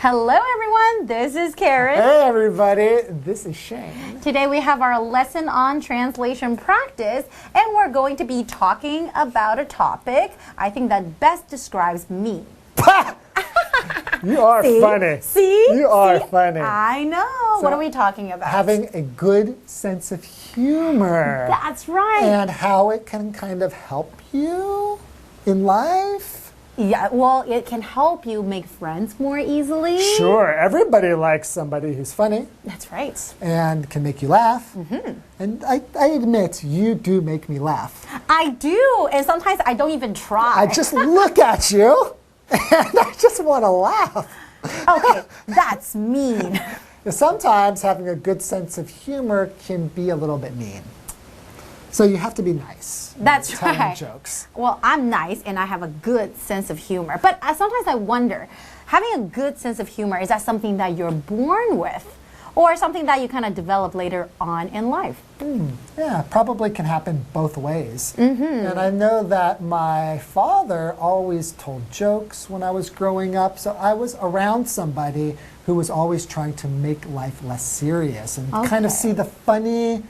Hello everyone, this is Karen. Hey everybody, this is Shane. Today we have our lesson on translation practice and we're going to be talking about a topic I think that best describes me. You are funny. See? You are funny. I know. So, what are we talking about? Having a good sense of humor. That's right. And how it can kind of help you in life. Yeah, well, it can help you make friends more easily. Sure, everybody likes somebody who's funny. That's right. And can make you laugh. And I admit, you do make me laugh. I do, and sometimes I don't even try. I just look at you and I just want to laugh. Okay, that's mean. Sometimes having a good sense of humor can be a little bit mean. So you have to be nice. That's telling right. Jokes. Well, I'm nice and I have a good sense of humor. But sometimes I wonder, having a good sense of humor, is that something that you're born with? Or something that you kind of develop later on in life? Yeah, probably can happen both ways. And I know that my father always told jokes when I was growing up, so I was around somebody who was always trying to make life less serious and kind of see the funny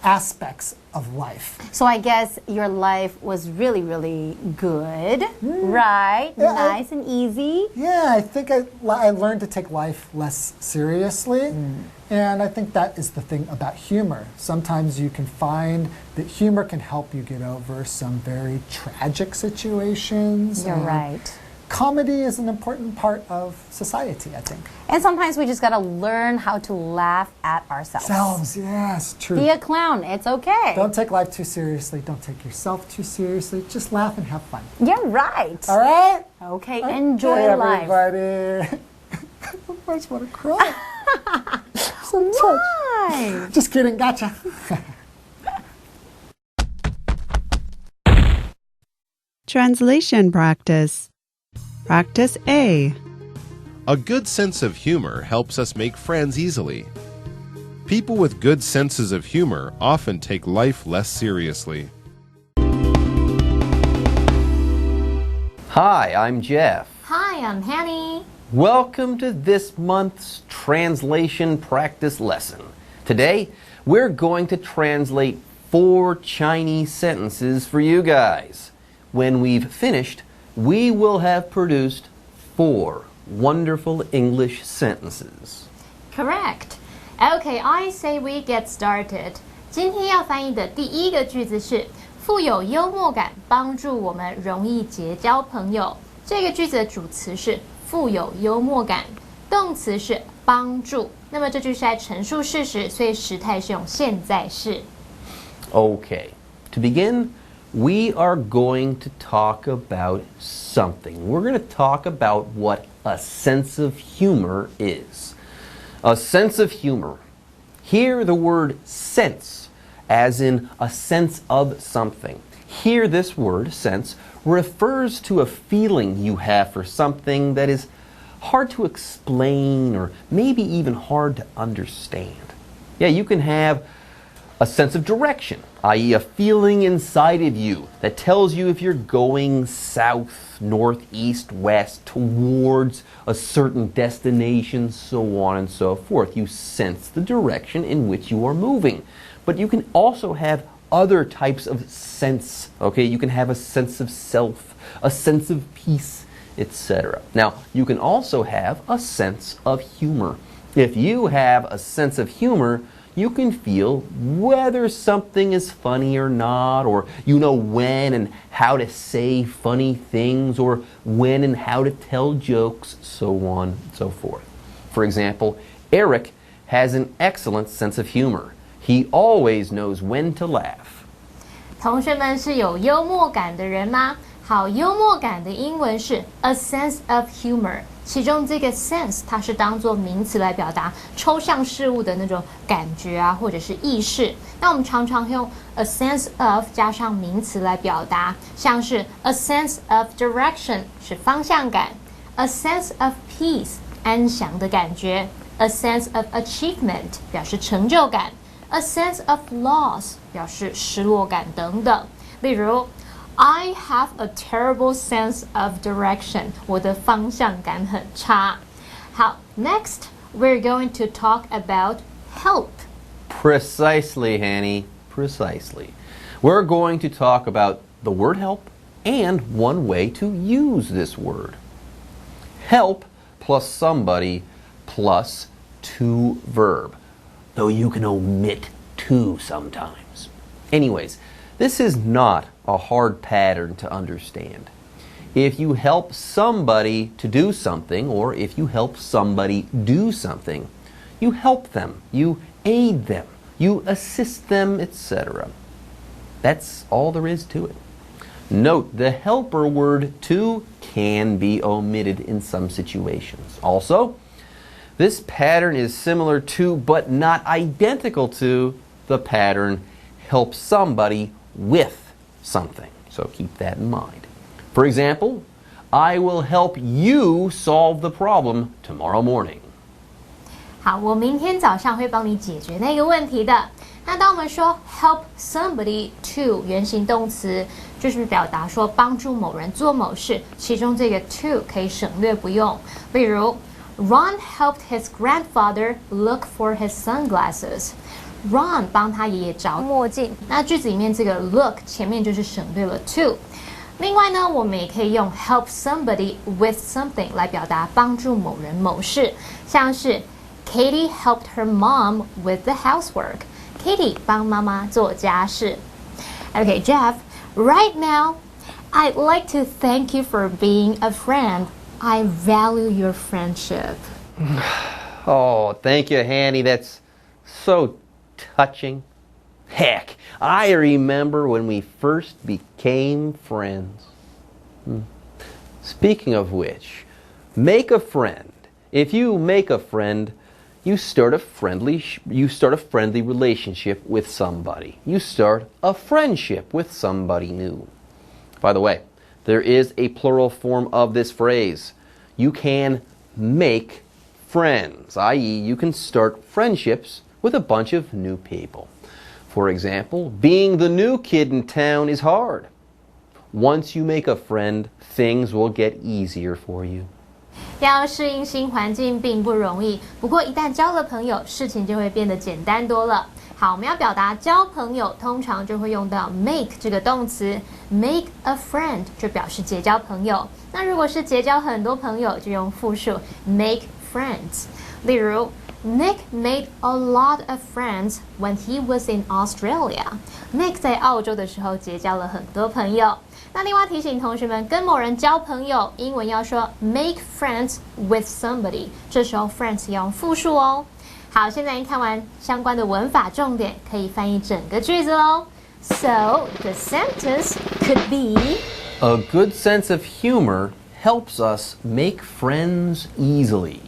aspects of life. So I guess your life was really, really good, right? Yeah, nice and easy. Yeah, I think I learned to take life less seriously. And I think that is the thing about humor. Sometimes you can find that humor can help you get over some very tragic situations. You're right. Comedy is an important part of society, I think. And sometimes we just got to learn how to laugh at ourselves. Yes, true. Be a clown, it's okay. Don't take life too seriously. Don't take yourself too seriously. Just laugh and have fun. You're right. All right? Okay, enjoy life. Everybody. I just want to cry. So Why? Just kidding, gotcha. Translation practice. Practice A. A good sense of humor helps us make friends easily. People with good senses of humor often take life less seriously. Hi, I'm Jeff. Hi, I'm Hanny. Welcome to this month's translation practice lesson. Today, we're going to translate 4 Chinese sentences for you guys. When we've finished, we will have produced 4 wonderful English sentences. Correct. Okay, I say we get started. 今天要翻译的第一个句子是富有幽默感，帮助我们容易结交朋友。这个句子的主词是富有幽默感，动词是帮助。那么这句是在陈述事实，所以时态是用现在式。Okay, to begin, we are going to talk about something. We're going to talk about what a sense of humor is. A sense of humor. Here the word sense, as in a sense of something. Here this word, sense, refers to a feeling you have for something that is hard to explain or maybe even hard to understand. Yeah, you can have a sense of direction, i.e. a feeling inside of you that tells you if you're going south, north, east, west, towards a certain destination, so on and so forth. You sense the direction in which you are moving. But you can also have other types of sense, okay? You can have a sense of self, a sense of peace, etc. Now, you can also have a sense of humor. If you have a sense of humor, you can feel whether something is funny or not, or you know when and how to say funny things, or when and how to tell jokes, so on and so forth. For example, Eric has an excellent sense of humor. He always knows when to laugh. 同学们是有幽默感的人吗？好，幽默感的英文是 a sense of humor。其中这个 sense 它是当作名词来表达抽象事物的那种感觉啊，或者是意识。那我们常常用 a sense of 加上名词来表达，像是 a sense of direction 是方向感， a sense of peace 安详的感觉， a sense of achievement 表示成就感， a sense of loss 表示失落感等等。例如I have a terrible sense of direction. 我的方向感很差。好 ，Next we're going to talk about help. Precisely, Hanny. Precisely. We're going to talk about the word help and one way to use this word. Help plus somebody plus to verb, though you can omit to sometimes. Anyways, this is not a hard pattern to understand. If you help somebody to do something, or if you help somebody do something, you help them, you aid them, you assist them, etc. That's all there is to it. Note, the helper word to can be omitted in some situations. Also, this pattern is similar to, but not identical to, the pattern help somebody with something. So keep that in mind. For example, I will help you solve the problem tomorrow morning. 好，我明天早上会帮你解决那个问题的。那当我们说 help somebody to 原形动词，就是表达说帮助某人做某事，其中这个 to 可以省略不用。例如 Ron helped his grandfather look for his sunglasses. Ron 帮他爷爷找墨镜。那句子里面这个 look 前面就是省略了 to。另外呢，我们也可以用 help somebody with something 来表达帮助某人某事，像是 Katie helped her mom with the housework. Katie 帮妈妈做家事。Okay, Jeff, right now, I'd like to thank you for being a friend. I value your friendship. Oh, thank you, Hanny. That's so touching. Heck, I remember when we first became friends. Speaking of which, make a friend. If you make a friend, you start a friendly relationship with somebody. You start a friendship with somebody new. By the way, there is a plural form of this phrase. You can make friends, i.e., you can start friendships with a bunch of new people. For example, being the new kid in town is hard. Once you make a friend, things will get easier for you. 要适应新环境并不容易，不过一旦交了朋友，事情就会变得简单多了。好，我们要表达交朋友，通常就会用到 make 这个动词 ，make a friend 就表示结交朋友。那如果是结交很多朋友，就用复数 make friends。例如 Nick made a lot of friends when he was in Australia. Nick 在澳洲的时候结交了很多朋友。那另外提醒同学们，跟某人交朋友，英文要说 make friends with somebody， 这时候 friends 要用复数哦。好，现在已经看完相关的文法重点，可以翻译整个句子喽。So the sentence could be: A good sense of humor helps us make friends easily.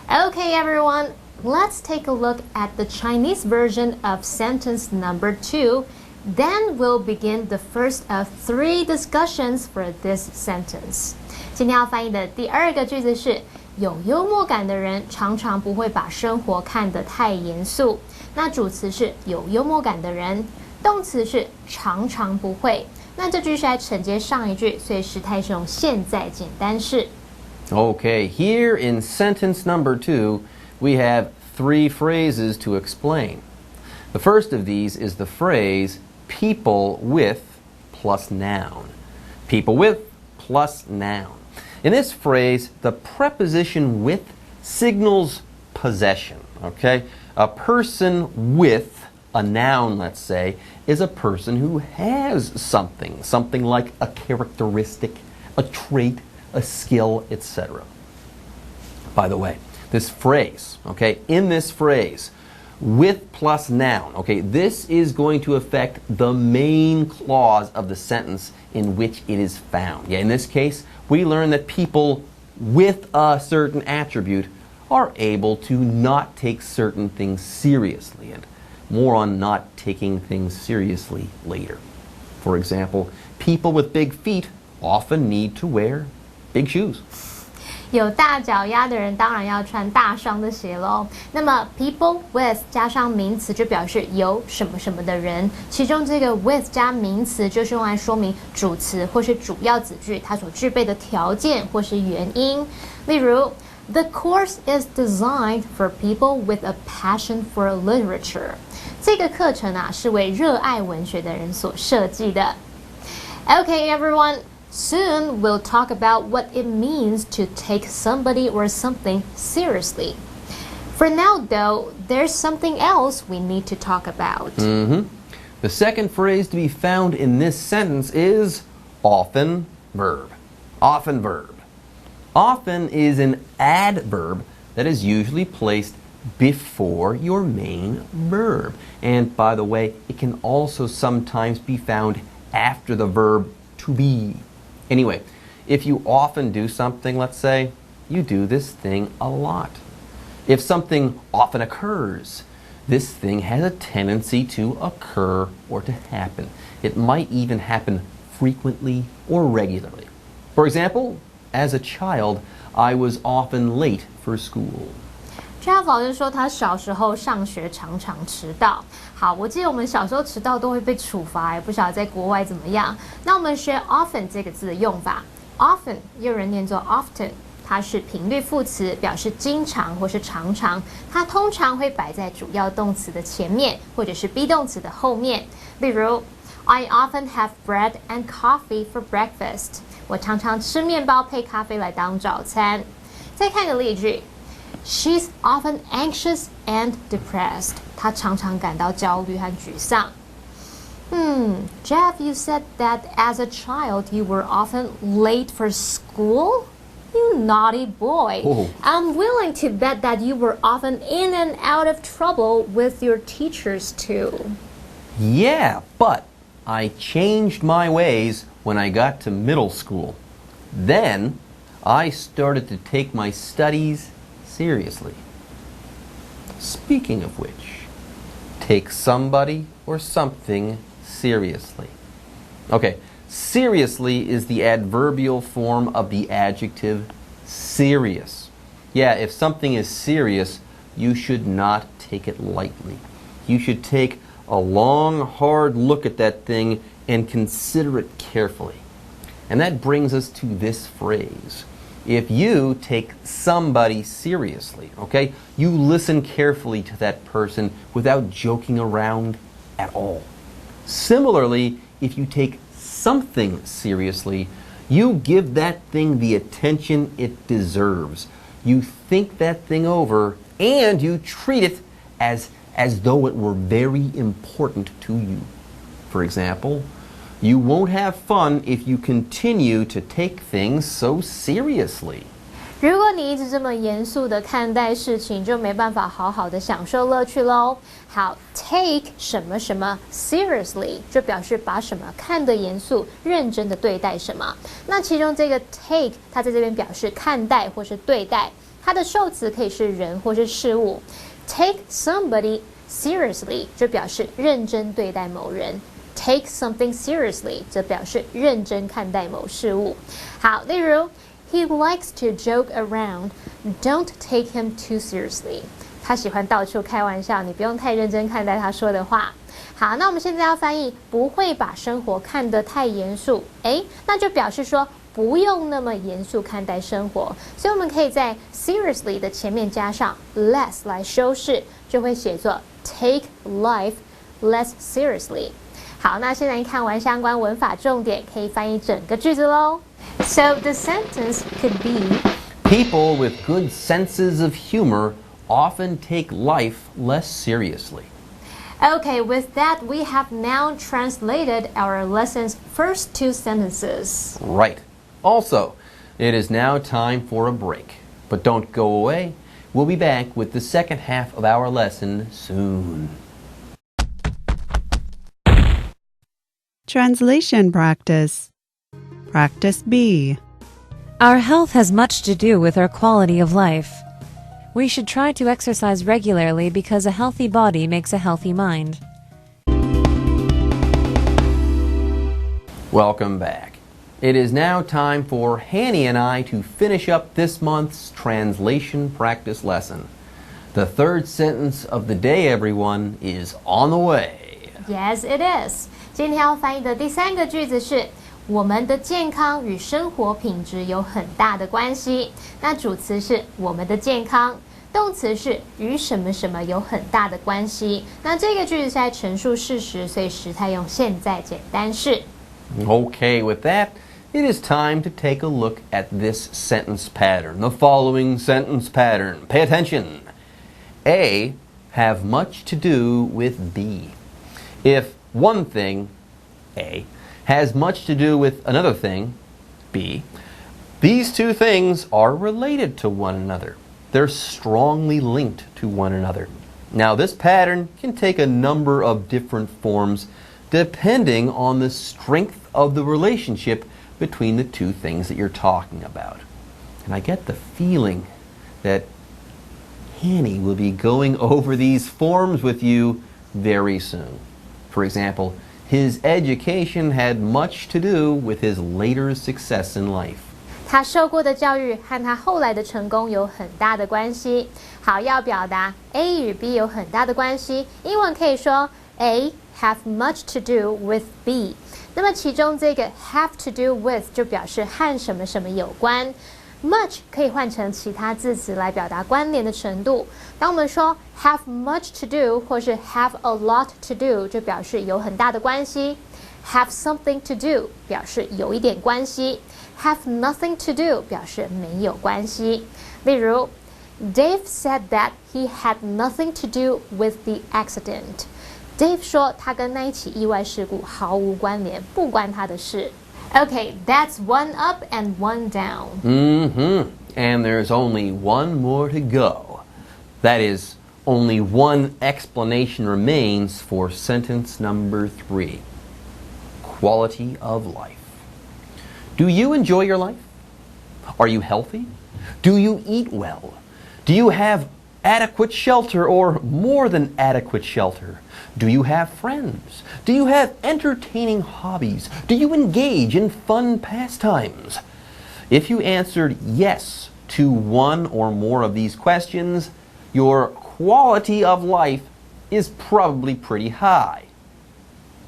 Okay, everyone, let's take a look at the Chinese version of sentence number 2. Then we'll begin the first of 3 discussions for this sentence. 今天要翻译的第二个句子是：有幽默感的人常常不会把生活看得太严肃。那主词是有幽默感的人，动词是常常不会。那这句是来承接上一句，所以时态是用现在简单式。Okay, here in sentence number 2, we have 3 phrases to explain. The first of these is the phrase people with plus noun. People with plus noun. In this phrase, the preposition with signals possession, okay? A person with a noun, let's say, is a person who has something like a characteristic, a trait, a skill, etc. By the way, this phrase, okay, in this phrase, with plus noun, okay, this is going to affect the main clause of the sentence in which it is found. Yeah, in this case, we learn that people with a certain attribute are able to not take certain things seriously, and more on not taking things seriously later. For example, people with big feet often need to wear big shoes. 有大脚丫的人当然要穿大双的鞋咯。那么 people with 加上名词就表示有什么什么的人，其中这个 with 加名词就是用来说明主词或是主要子句它所具备的条件或是原因。例如 The course is designed for people with a passion for literature. 这个课程啊，是为热爱文学的人所设计的。Okay, everyone. Soon we'll talk about what it means to take somebody or something seriously. For now, though, there's something else we need to talk about. The second phrase to be found in this sentence is often verb. Often verb. Often is an adverb that is usually placed before your main verb. And by the way, it can also sometimes be found after the verb to be. Anyway, if you often do something, let's say, you do this thing a lot. If something often occurs, this thing has a tendency to occur or to happen. It might even happen frequently or regularly. For example, as a child, I was often late for school. Jeff 老师说他小时候上学常常迟到。好，我记得我们小时候迟到都会被处罚，也不晓得在国外怎么样。那我们学 often 这个字的用法 ，often 也有人念作 often， 它是频率副词，表示经常或是常常。它通常会摆在主要动词的前面，或者是 be 动词的后面。例如 I often have bread and coffee for breakfast。我常常吃面包配咖啡来当早餐。再看个例句。She's often anxious and depressed. 她常常感到焦虑和沮丧。Jeff, you said that as a child you were often late for school? You naughty boy. Oh. I'm willing to bet that you were often in and out of trouble with your teachers too. Yeah, but I changed my ways when I got to middle school. Then I started to take my studies seriously. Speaking of which, take somebody or something seriously. Okay, seriously is the adverbial form of the adjective serious. Yeah, if something is serious, you should not take it lightly. You should take a long, hard look at that thing and consider it carefully. And that brings us to this phrase. If you take somebody seriously, okay, you listen carefully to that person without joking around at all. Similarly, if you take something seriously, you give that thing the attention it deserves. You think that thing over and you treat it as though it were very important to you. For example, you won't have fun if you continue to take things so seriously. 如果你一直这么严肃的看待事情，就没办法好好的享受乐趣喽。好 ，take 什么什么 seriously 就表示把什么看得严肃、认真的对待什么。那其中这个 take 它在这边表示看待或是对待，它的受词可以是人或是事物。Take somebody seriously 就表示认真对待某人。Take something seriously 则表示认真看待某事物。好，例如 He likes to joke around. Don't take him too seriously. 他喜欢到处开玩笑，你不用太认真看待他说的话。好，那我们现在要翻译不会把生活看得太严肃。那就表示说不用那么严肃看待生活。所以我们可以在 seriously 的前面加上 less 来修饰，就会写作 take life less seriously。好，那现在看完相关文法重点，可以翻译整个句子喽。So the sentence could be: People with good senses of humor often take life less seriously. Okay, with that, we have now translated our lesson's first two sentences. Right. Also, it is now time for a break. But don't go away. We'll be back with the second half of our lesson soon. Translation practice. Practice B. Our health has much to do with our quality of life. We should try to exercise regularly because a healthy body makes a healthy mind. Welcome back. It is now time for Hanny and I to finish up this month's translation practice lesson. The third sentence of the day, everyone, is on the way. Yes, it is. 今天要翻译的第三个句子是我们的健康与生活品质有很大的关系。那主词是我们的健康，动词是与什么什么有很大的关系。那这个句子是在陈述事实，所以时态用现在简单式。Okay, with that, it is time to take a look at this sentence pattern, the following sentence pattern. Pay attention. A, have much to do with B. If one thing, A, has much to do with another thing, B, these two things are related to one another. They're strongly linked to one another. Now, this pattern can take a number of different forms depending on the strength of the relationship between the two things that you're talking about. And I get the feeling that Hanny will be going over these forms with you very soon. For example, his education had much to do with his later success in life. 他受过的教育和他后来的成功有很大的关系。好，要表达 A 与 B 有很大的关系，英文可以说 A have much to do with B。那么其中这个 have to do with 就表示和什么什么有关。Much 可以换成其他字词来表达关联的程度。当我们说 have much to do 或是 have a lot to do 就表示有很大的关系。Have something to do 表示有一点关系。Have nothing to do 表示没有关系。例如 Dave said that he had nothing to do with the accident. Dave 说他跟那一起意外事故毫无关联，不关他的事。Okay, that's one up and one down. And there's only one more to go. That is, only one explanation remains for sentence number 3. Quality of life. Do you enjoy your life? Are you healthy? Do you eat well? Do you have adequate shelter or more than adequate shelter? Do you have friends? Do you have entertaining hobbies? Do you engage in fun pastimes? If you answered yes to one or more of these questions, your quality of life is probably pretty high.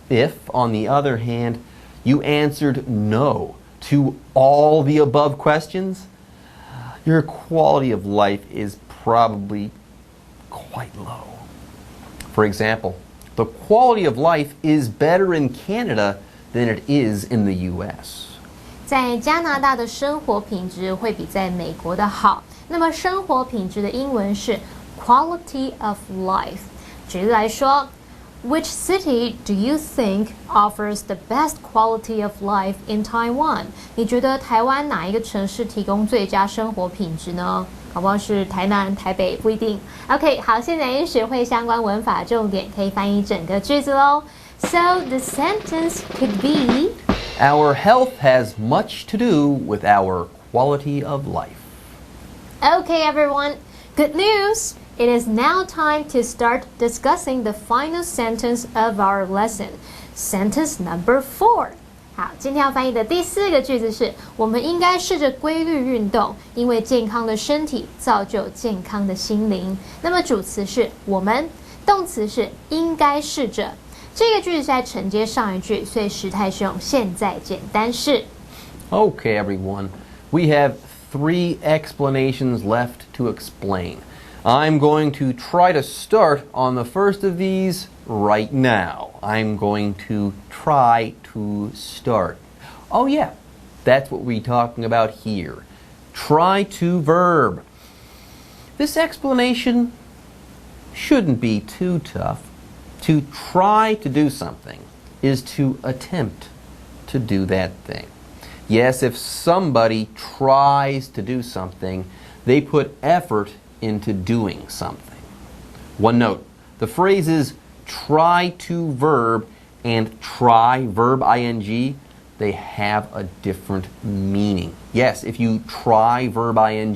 If, on the other hand, you answered no to all the above questions, your quality of life is probably quite low. For example, the quality of life is better in Canada than it is in the U.S. 在加拿大的生活品质会比在美国的好。那么生活品质的英文是 quality of life。举例来说 Which city do you think offers the best quality of life in Taiwan? 你觉得台湾哪一个城市提供最佳生活品质呢？搞不好是台南、台北，不一定。OK， 好，现在已经学会相关文法重点，可以翻译整个句子喽。So the sentence could be Our health has much to do with our quality of life. Okay, everyone. Good news! It is now time to start discussing the final sentence of our lesson. Sentence number 4. 好，今天要翻译的第4个句子是：我们应该试着规律运动，因为健康的身体造就健康的心灵。那么主词是我们，动词是应该试着。这个句子是在承接上一句，所以时态是用现在简单式。Okay, everyone. We have 3 explanations left to explain. I'm going to try to start on the first of these right now. I'm going to try to start. Oh yeah, that's what we're talking about here. Try to verb. This explanation shouldn't be too tough. To try to do something is to attempt to do that thing. Yes, if somebody tries to do something, they put effort into doing something. One note, the phrases try to verb and try verb ing, they have a different meaning. Yes, if you try verb ing,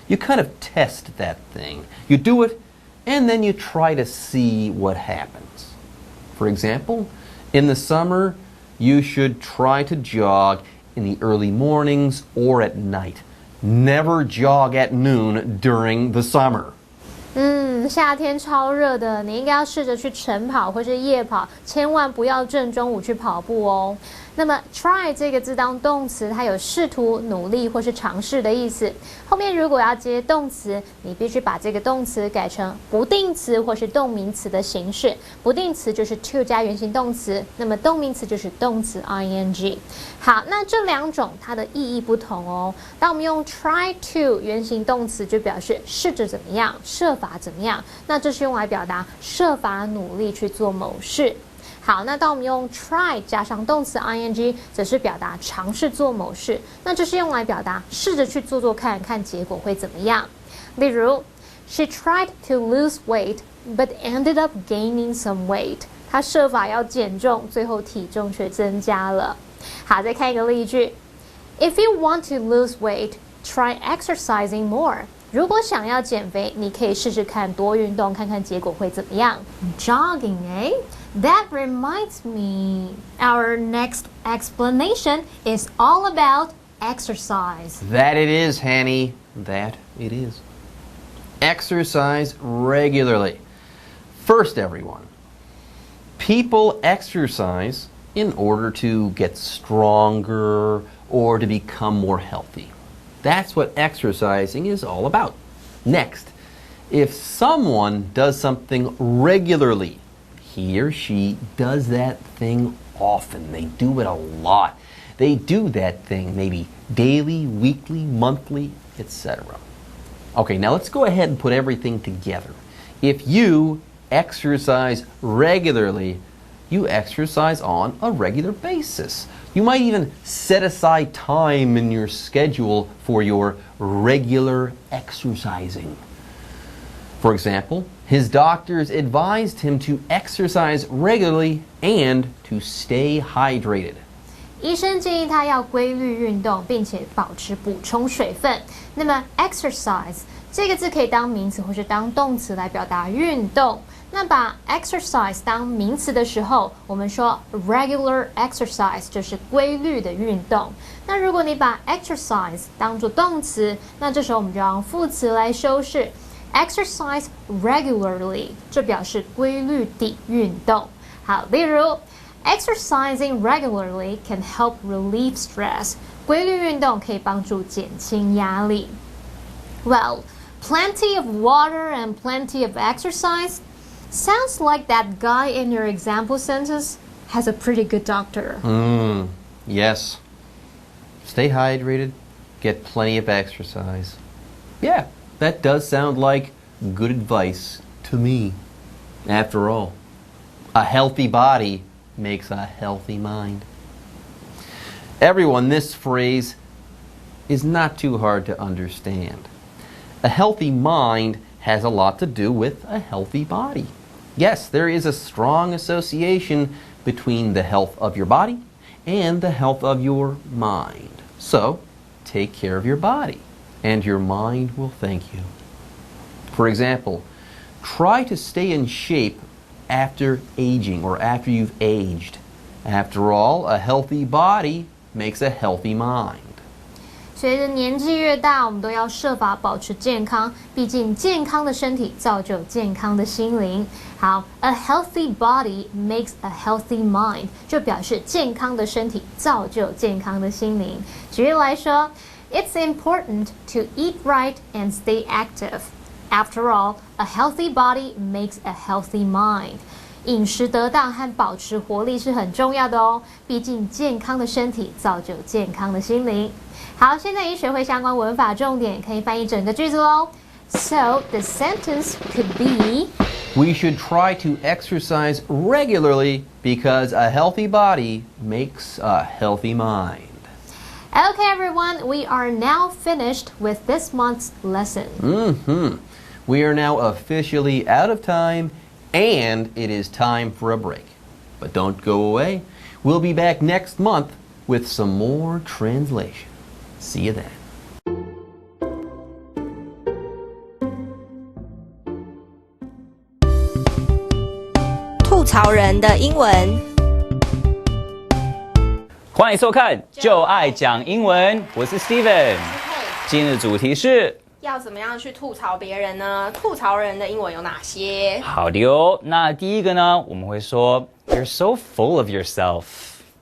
you kind of test that thing. You do it, and then you try to see what happens. For example, in the summer, you should try to jog in the early mornings or at night. Never jog at noon during the summer. 夏天超热的，你应该要试着去晨跑或是夜跑，千万不要正中午去跑步哦。那么 try 这个字当动词，它有试图、努力或是尝试的意思。后面如果要接动词，你必须把这个动词改成不定词或是动名词的形式。不定词就是 to 加原形动词，那么动名词就是动词 ing。好，那这两种它的意义不同哦。当我们用 try to 原形动词，就表示试着怎么样，设法怎么样，那这是用来表达设法努力去做某事。好，那当我们用 try 加上动词 ing， 则是表达尝试做某事，那这是用来表达试着去做做看，看结果会怎么样。例如 She tried to lose weight, but ended up gaining some weight. 她设法要减重，最后体重却增加了。好，再看一个例句 If you want to lose weight, try exercising more. 如果想要减肥，你可以试试看多运动，看看结果会怎么样。Jogging, eh? That reminds me, our next explanation is all about exercise. That it is, Hanny. That it is. Exercise regularly. First, everyone, people exercise in order to get stronger or to become more healthy. That's what exercising is all about. Next, if someone does something regularly, he or she does that thing often. They do it a lot. They do that thing maybe daily, weekly, monthly, etc. Okay, now let's go ahead and put everything together. If you exercise regularly, you exercise on a regular basis. You might even set aside time in your schedule for your regular exercising. For example, his doctors advised him to exercise regularly and to stay hydrated. 医生建议他要规律运动，并且保持补充水分。那么 exercise 这个字可以当名词或是当动词来表达运动。那把 exercise 当名词的时候，我们说 regular exercise 就是规律的运动。那如果你把 exercise 当作动词，那这时候我们就要用副词来修饰 exercise regularly， 这表示规律地运动。好，例如Exercising regularly can help relieve stress. 规律运动可以帮助减轻压力。Well, plenty of water and plenty of exercise sounds like that guy in your example sentence has a pretty good doctor. Yes. Stay hydrated, get plenty of exercise. Yeah, that does sound like good advice to me. After all, a healthy body makes a healthy mind. Everyone, this phrase is not too hard to understand. A healthy mind has a lot to do with a healthy body. Yes, there is a strong association between the health of your body and the health of your mind. So, take care of your body, and your mind will thank you. For example, try to stay in shape after aging or after you've aged. After all, a healthy body makes a healthy mind. 随着年纪越大，我们都要设法保持健康，毕竟健康的身体造就健康的心灵。好 ，a healthy body makes a healthy mind， 就表示健康的身体造就健康的心灵。举例来说 ，It's important to eat right and stay active. After all, a healthy body makes a healthy mind. 饮食得当和保持活力是很重要的哦，毕竟健康的身体造就健康的心灵。好，现在已学会相关文法重点，可以翻译整个句子喽。So the sentence could be: We should try to exercise regularly because a healthy body makes a healthy mind. Okay, everyone, we are now finished with this month's lesson. We are now officially out of time, and it is time for a break. But don't go away. We'll be back next month with some more translation. See you then. 吐槽人的英文，欢迎收看《就爱讲英文》，我是 Steven。今日主题是要怎么样去吐槽别人呢？吐槽人的英文有哪些？好的哦，那第一个呢，我们会说 You're so full of yourself.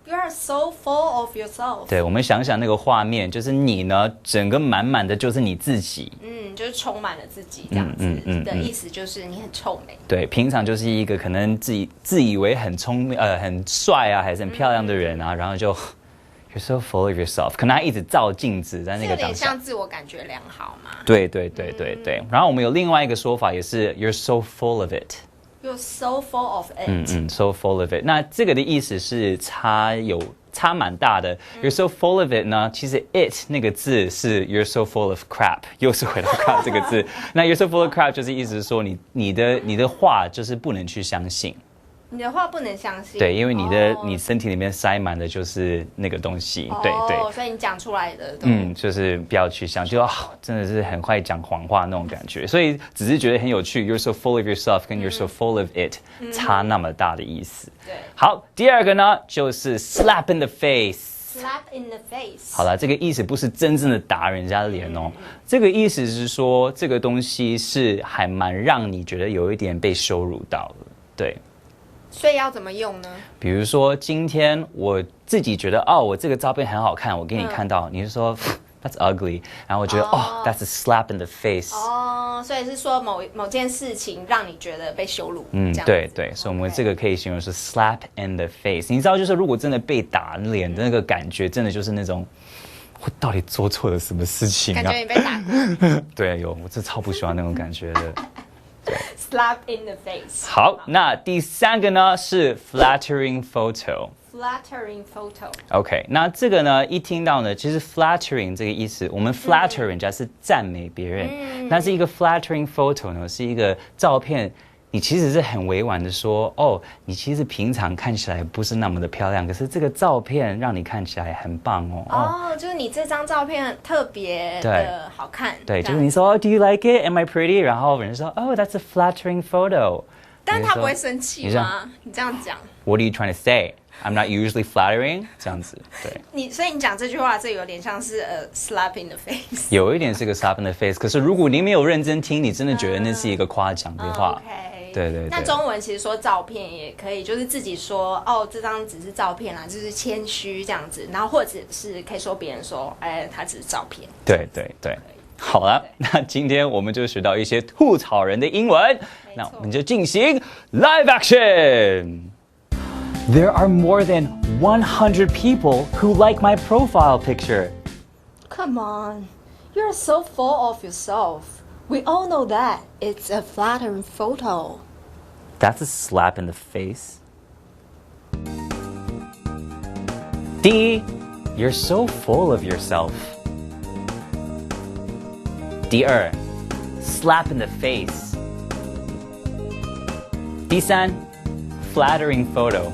You are so full of yourself. 对，我们想想那个画面，就是你呢，整个满满的就是你自己。就是充满了自己这样子的意思，就是你很臭美。对，平常就是一个可能自以为很聪明、很帅啊，还是很漂亮的人啊，然后就 You're so full of yourself， 可能他一直照镜子在那个当下，有点像自我感觉良好嘛。对。然后我们有另外一个说法，也是 You're so full of it。You're so full of it。so full of it。那这个的意思是差蛮大的。You're so full of it 呢，其实 it 那个字是 You're so full of crap， 又是回到 crap 这个字。那 You're so full of crap 就是意思是说你的话就是不能去相信。你的话不能相信。对，因为你身体里面塞满的就是那个东西。对，所以你讲出来的就是不要去想，就真的是很会讲谎话那种感觉。所以只是觉得很有趣 ，You're so full of yourself 跟 You're so full of it 差那么大的意思。对。好，第二个呢就是 slap in the face。Slap in the face。好了，这个意思不是真正的打人家的脸哦，这个意思是说这个东西是还蛮让你觉得有一点被羞辱到的，对。所以要怎么用呢？比如说今天我自己觉得我这个照片很好看，我给你看到，你就说 That's ugly， 然后我觉得That's a slap in the face。所以是说某件事情让你觉得被羞辱。对，所以我们这个可以形容是 slap in the face。你知道，就是如果真的被打脸的那个感觉，真的就是那种我到底做错了什么事情啊？感觉你被打过。对，我这超不喜欢那种感觉的。Slap in the face。好，那第三个呢是 flattering photo。Flattering photo。OK， 那这个呢，一听到呢，其实 flattering 这个意思，我们 flatter 人家是赞美别人，但是一个 flattering photo 呢，是一个照片。你其实是很委婉的说，你其实平常看起来不是那么的漂亮，可是这个照片让你看起来很棒哦。就是你这张照片特别的好看。对，就是你说，Do you like it? Am I pretty? 然后人说，That's a flattering photo。但他不会生气吗？你这样讲 ？What are you trying to say? I'm not usually flattering。这样子，对。所以你讲这句话，这有点像是slap in the face。有一点是个 slap in the face， 可是如果你没有认真听，你真的觉得那是一个夸奖的话。对。那中文其实说照片也可以，就是自己说这张只是照片啦，就是谦虚这样子，然后或者是可以说别人说，它只是照片。对。好了，那今天我们就学到一些吐槽人的英文，那我们就进行 live action。There are more than 100 people who like my profile picture. Come on, you're so full of yourself. We all know that it's a flattering photo. That's a slap in the face. D, you're so full of yourself. 第二 slap in the face. 第三 flattering photo.